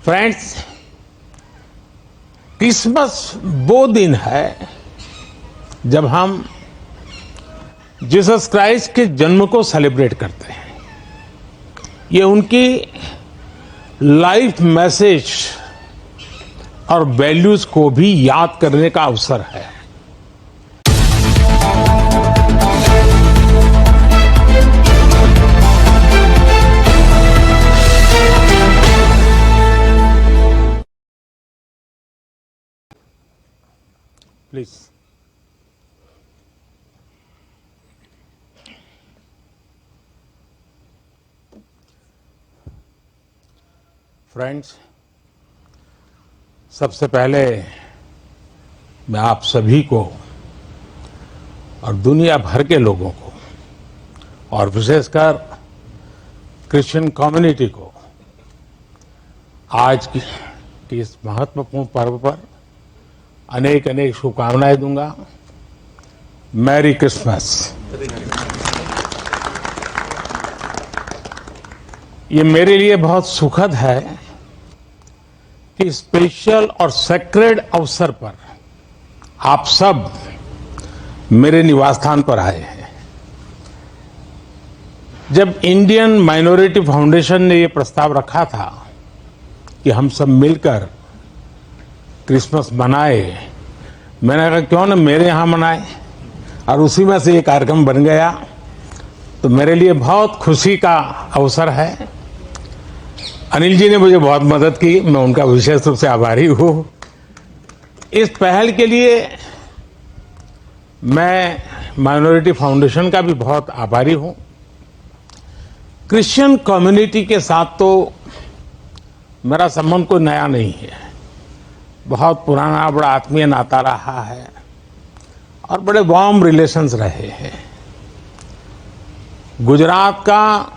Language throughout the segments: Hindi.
फ्रेंड्स, क्रिसमस वो दिन है जब हम जीसस क्राइस्ट के जन्म को सेलिब्रेट करते हैं। ये उनकी लाइफ मैसेज और वैल्यूज को भी याद करने का अवसर है। प्लीज फ्रेंड्स, सबसे पहले मैं आप सभी को और दुनिया भर के लोगों को और विशेषकर क्रिश्चियन कम्युनिटी को आज की इस महत्वपूर्ण पर्व पर अनेक अनेक शुभकामनाएं दूंगा। Merry Christmas. ये मेरे लिए बहुत सुखद है कि स्पेशल और सेक्रेड अवसर पर आप सब मेरे निवास स्थान पर आए हैं। जब इंडियन माइनॉरिटी फाउंडेशन ने ये प्रस्ताव रखा था कि हम सब मिलकर क्रिसमस मनाए, मैंने कहा क्यों ना मेरे यहां मनाए, और उसी में से ये कार्यक्रम बन गया। तो मेरे लिए बहुत खुशी का अवसर है। अनिल जी ने मुझे बहुत मदद की, मैं उनका विशेष रूप से आभारी हूं। इस पहल के लिए मैं माइनॉरिटी फाउंडेशन का भी बहुत आभारी हूं। क्रिश्चियन कम्युनिटी के साथ तो मेरा संबंध कोई नया नहीं है, बहुत पुराना बड़ा आत्मीय नाता रहा है और बड़े वार्म रिलेशंस रहे हैं। गुजरात का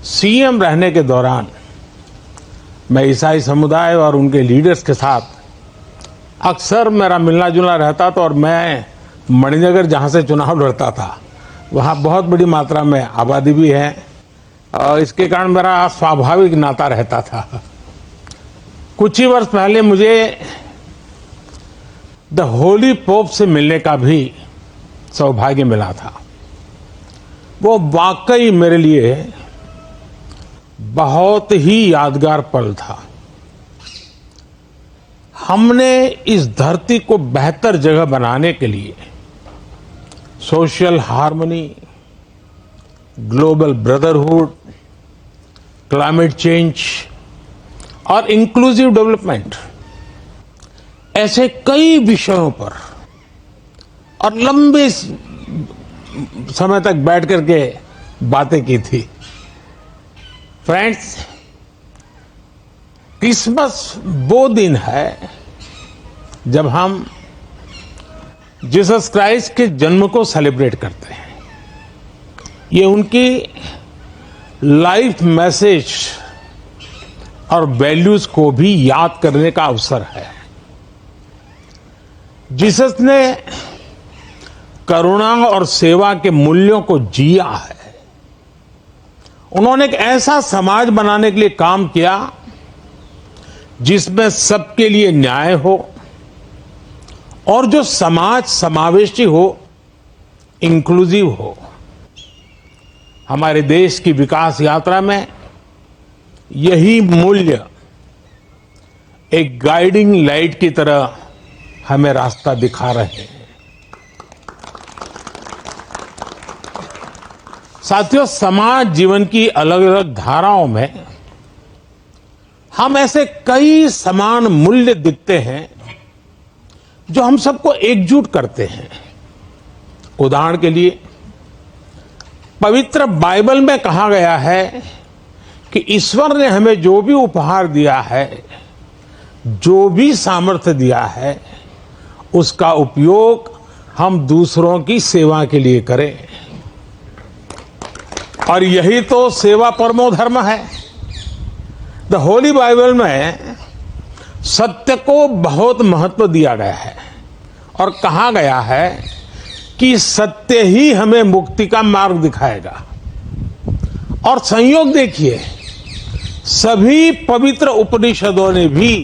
सीएम रहने के दौरान मैं ईसाई समुदाय और उनके लीडर्स के साथ अक्सर मेरा मिलना जुलना रहता था, और मैं मणिनगर जहां से चुनाव लड़ता था वहां बहुत बड़ी मात्रा में आबादी भी है, और इसके कारण मेरा स्वाभाविक नाता रहता था। कुछ ही वर्ष पहले मुझे द होली पोप से मिलने का भी सौभाग्य मिला था। वो वाकई मेरे लिए बहुत ही यादगार पल था। हमने इस धरती को बेहतर जगह बनाने के लिए social harmony, global brotherhood, climate change और इंक्लूसिव डेवलपमेंट ऐसे कई विषयों पर और लंबे समय तक बैठ करके बातें की थी। फ्रेंड्स, क्रिसमस वो दिन है जब हम जीसस क्राइस्ट के जन्म को सेलिब्रेट करते हैं। ये उनकी लाइफ मैसेज और वैल्यूज को भी याद करने का अवसर है। जीसस ने करुणा और सेवा के मूल्यों को जिया है। उन्होंने एक ऐसा समाज बनाने के लिए काम किया जिसमें सबके लिए न्याय हो और जो समाज समावेशी हो, इंक्लूसिव हो। हमारे देश की विकास यात्रा में यही मूल्य एक गाइडिंग लाइट की तरह हमें रास्ता दिखा रहे हैं। साथियों, समाज जीवन की अलग अलग धाराओं में हम ऐसे कई समान मूल्य दिखते हैं जो हम सबको एकजुट करते हैं। उदाहरण के लिए, पवित्र बाइबल में कहा गया है कि ईश्वर ने हमें जो भी उपहार दिया है, जो भी सामर्थ्य दिया है, उसका उपयोग हम दूसरों की सेवा के लिए करें। और यही तो सेवा परमो धर्म है। द होली बाइबल में सत्य को बहुत महत्व दिया गया है और कहा गया है कि सत्य ही हमें मुक्ति का मार्ग दिखाएगा। और संयोग देखिए, सभी पवित्र उपनिषदों ने भी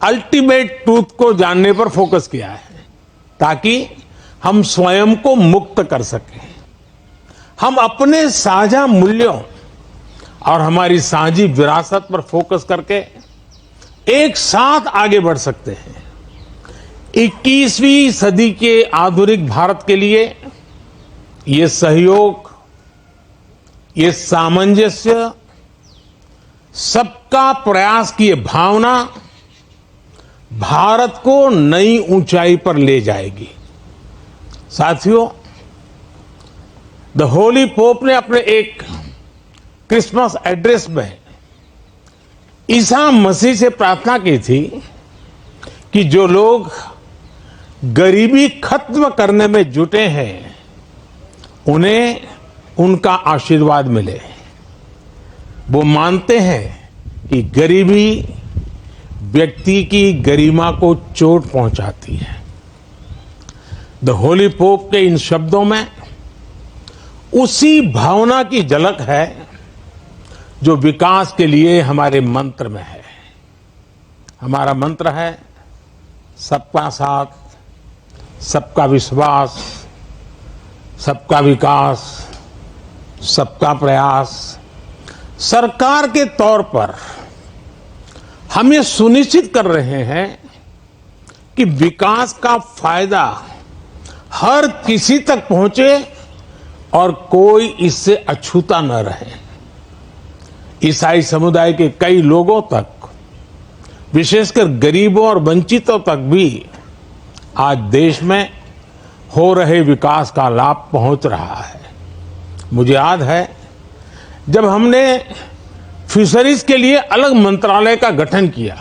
अल्टीमेट ट्रूथ को जानने पर फोकस किया है ताकि हम स्वयं को मुक्त कर सकें। हम अपने साझा मूल्यों और हमारी साझी विरासत पर फोकस करके एक साथ आगे बढ़ सकते हैं। 21वीं सदी के आधुनिक भारत के लिए ये सहयोग, ये सामंजस्य, सबका प्रयास की ये भावना भारत को नई ऊंचाई पर ले जाएगी। साथियों, द होली पोप ने अपने एक क्रिसमस एड्रेस में ईसा मसीह से प्रार्थना की थी कि जो लोग गरीबी खत्म करने में जुटे हैं उन्हें उनका आशीर्वाद मिले। वो मानते हैं कि गरीबी व्यक्ति की गरिमा को चोट पहुंचाती है। द होली पोप के इन शब्दों में उसी भावना की झलक है जो विकास के लिए हमारे मंत्र में है। हमारा मंत्र है सबका साथ, सबका विश्वास, सबका विकास, सबका प्रयास। सरकार के तौर पर हम ये सुनिश्चित कर रहे हैं कि विकास का फायदा हर किसी तक पहुंचे और कोई इससे अछूता न रहे। ईसाई समुदाय के कई लोगों तक, विशेषकर गरीबों और वंचितों तक भी आज देश में हो रहे विकास का लाभ पहुंच रहा है। मुझे याद है जब हमने फिशरीज के लिए अलग मंत्रालय का गठन किया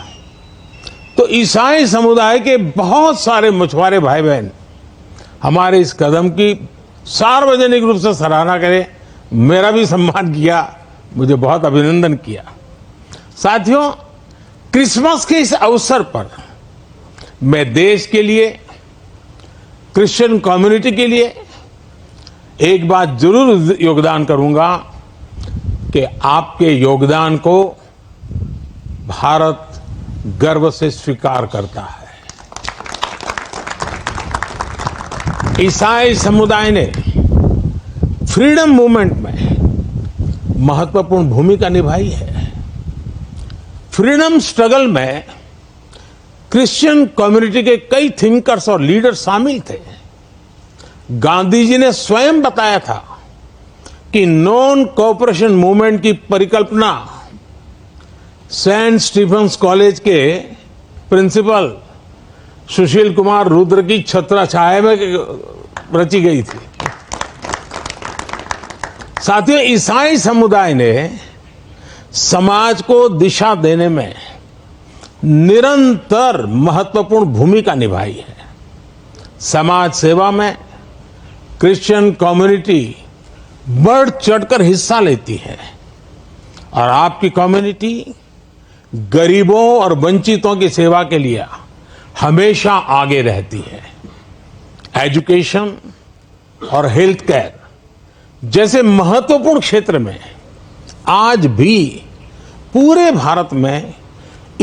तो ईसाई समुदाय के बहुत सारे मछुआरे भाई बहन हमारे इस कदम की सार्वजनिक रूप से सराहना करें, मेरा भी सम्मान किया, मुझे बहुत अभिनंदन किया। साथियों, क्रिसमस के इस अवसर पर मैं देश के लिए, क्रिश्चियन कम्युनिटी के लिए एक बात जरूर योगदान करूंगा कि आपके योगदान को भारत गर्व से स्वीकार करता है। ईसाई समुदाय ने फ्रीडम मूवमेंट में महत्वपूर्ण भूमिका निभाई है। फ्रीडम स्ट्रगल में क्रिश्चियन कम्युनिटी के कई थिंकर्स और लीडर शामिल थे। गांधी जी ने स्वयं बताया था कि नॉन कोऑपरेशन मूवमेंट की परिकल्पना सेंट स्टीफेंस कॉलेज के प्रिंसिपल सुशील कुमार रुद्र की छत्रछाया में रची गई थी। साथियों, ईसाई समुदाय ने समाज को दिशा देने में निरंतर महत्वपूर्ण भूमिका निभाई है। समाज सेवा में क्रिश्चियन कम्युनिटी बढ़ चढ़कर हिस्सा लेती है और आपकी कम्युनिटी गरीबों और वंचितों की सेवा के लिए हमेशा आगे रहती है। एजुकेशन और हेल्थ केयर जैसे महत्वपूर्ण क्षेत्र में आज भी पूरे भारत में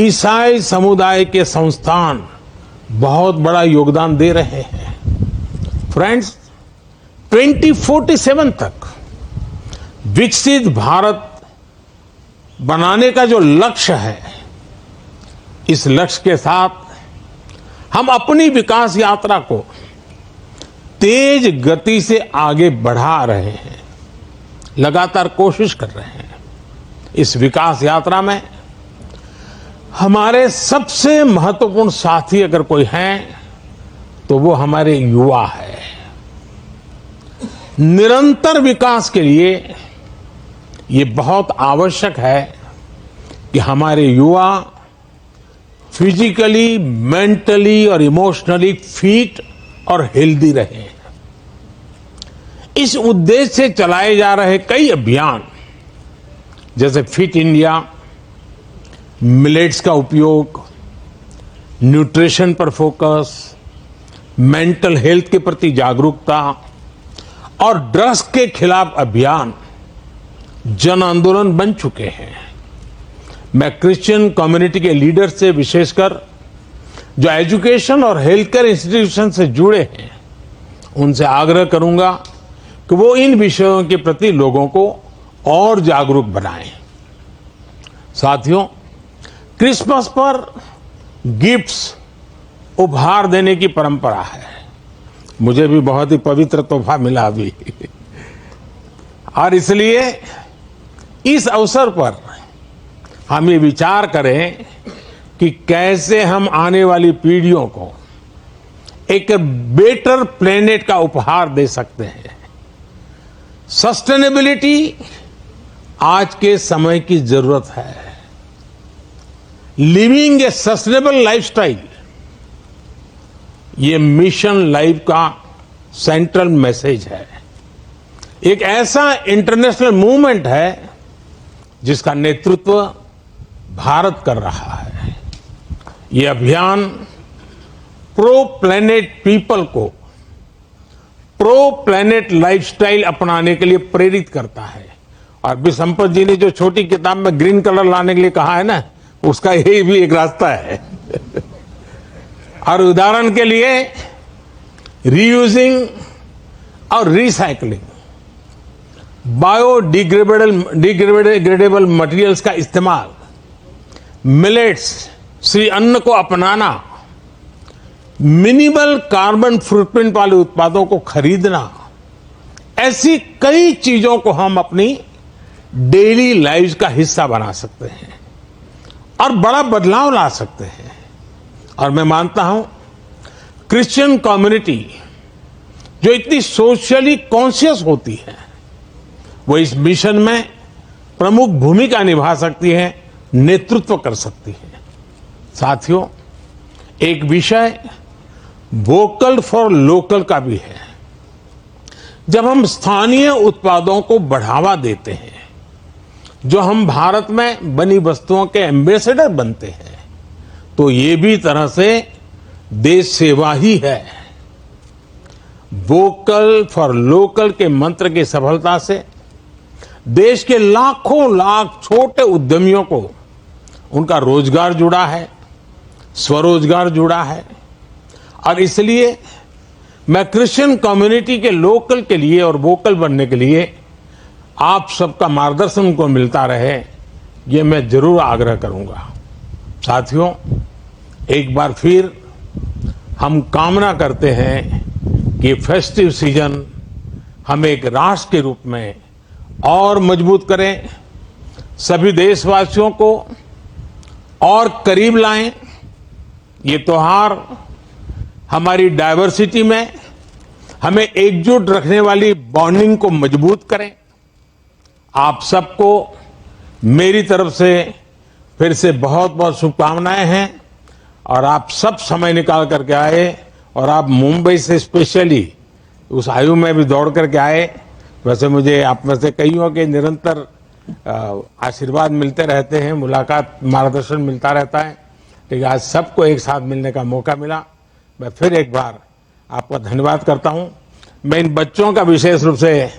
ईसाई समुदाय के संस्थान बहुत बड़ा योगदान दे रहे हैं। फ्रेंड्स, 2047 तक विकसित भारत बनाने का जो लक्ष्य है, इस लक्ष्य के साथ हम अपनी विकास यात्रा को तेज गति से आगे बढ़ा रहे हैं, लगातार कोशिश कर रहे हैं। इस विकास यात्रा में हमारे सबसे महत्वपूर्ण साथी अगर कोई हैं तो वो हमारे युवा है। निरंतर विकास के लिए ये बहुत आवश्यक है कि हमारे युवा फिजिकली, मेंटली और इमोशनली फिट और हेल्दी रहें। इस उद्देश्य से चलाए जा रहे कई अभियान जैसे फिट इंडिया, मिलेट्स का उपयोग, न्यूट्रिशन पर फोकस, मेंटल हेल्थ के प्रति जागरूकता और ड्रग्स के खिलाफ अभियान जन आंदोलन बन चुके हैं। मैं क्रिश्चियन कम्युनिटी के लीडर से, विशेषकर जो एजुकेशन और हेल्थ केयर इंस्टीट्यूशन से जुड़े हैं, उनसे आग्रह करूंगा कि वो इन विषयों के प्रति लोगों को और जागरूक बनाएं। साथियों, क्रिसमस पर गिफ्ट्स, उपहार देने की परंपरा है। मुझे भी बहुत ही पवित्र तोहफा मिला अभी और इसलिए इस अवसर पर हम ये विचार करें कि कैसे हम आने वाली पीढ़ियों को एक बेटर प्लेनेट का उपहार दे सकते हैं। सस्टेनेबिलिटी आज के समय की जरूरत है। लिविंग ए सस्टेनेबल लाइफस्टाइल, ये मिशन लाइफ का सेंट्रल मैसेज है। एक ऐसा इंटरनेशनल मूवमेंट है जिसका नेतृत्व भारत कर रहा है। ये अभियान प्रो प्लेनेट पीपल को प्रो प्लेनेट लाइफस्टाइल अपनाने के लिए प्रेरित करता है। और बी संपत जी ने जो छोटी किताब में ग्रीन कलर लाने के लिए कहा है ना, उसका यही भी एक रास्ता है। और उदाहरण के लिए रीयूजिंग और रिसाइकलिंग, बायोडिग्रेडेबल मटेरियल्स का इस्तेमाल, मिलेट्स, श्री अन्न को अपनाना, मिनिमल कार्बन फुटप्रिंट वाले उत्पादों को खरीदना, ऐसी कई चीजों को हम अपनी डेली लाइफ का हिस्सा बना सकते हैं और बड़ा बदलाव ला सकते हैं। और मैं मानता हूं क्रिश्चियन कम्युनिटी जो इतनी सोशली कॉन्शियस होती है, वो इस मिशन में प्रमुख भूमिका निभा सकती है, नेतृत्व कर सकती है। साथियों, एक विषय वोकल फॉर लोकल का भी है। जब हम स्थानीय उत्पादों को बढ़ावा देते हैं, जो हम भारत में बनी वस्तुओं के एम्बेसडर बनते हैं, तो ये भी तरह से देश सेवा ही है। वोकल फॉर लोकल के मंत्र की सफलता से देश के लाखों लाख छोटे उद्यमियों को उनका रोजगार जुड़ा है, स्वरोजगार जुड़ा है। और इसलिए मैं क्रिश्चियन कम्युनिटी के लोकल के लिए और वोकल बनने के लिए आप सबका मार्गदर्शन को मिलता रहे, ये मैं जरूर आग्रह करूंगा। साथियों, एक बार फिर हम कामना करते हैं कि फेस्टिव सीजन हम एक राष्ट्र के रूप में और मजबूत करें, सभी देशवासियों को और करीब लाएं। ये त्योहार हमारी डाइवर्सिटी में हमें एकजुट रखने वाली बॉन्डिंग को मजबूत करें। आप सबको मेरी तरफ से फिर से बहुत बहुत शुभकामनाएं हैं और आप सब समय निकाल करके आए और आप मुंबई से स्पेशली उस आयु में भी दौड़ करके आए। वैसे मुझे आप में से कईयों के निरंतर आशीर्वाद मिलते रहते हैं, मुलाकात, मार्गदर्शन मिलता रहता है, लेकिन आज सबको एक साथ मिलने का मौका मिला। मैं फिर एक बार आपका धन्यवाद करता हूं। मैं इन बच्चों का विशेष रूप से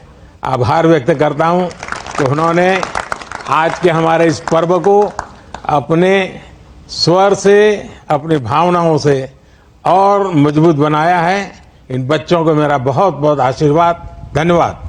आभार व्यक्त करता हूं कि उन्होंने आज के हमारे इस पर्व को अपने स्वर से, अपनी भावनाओं से और मजबूत बनाया है। इन बच्चों को मेरा बहुत बहुत आशीर्वाद, धन्यवाद।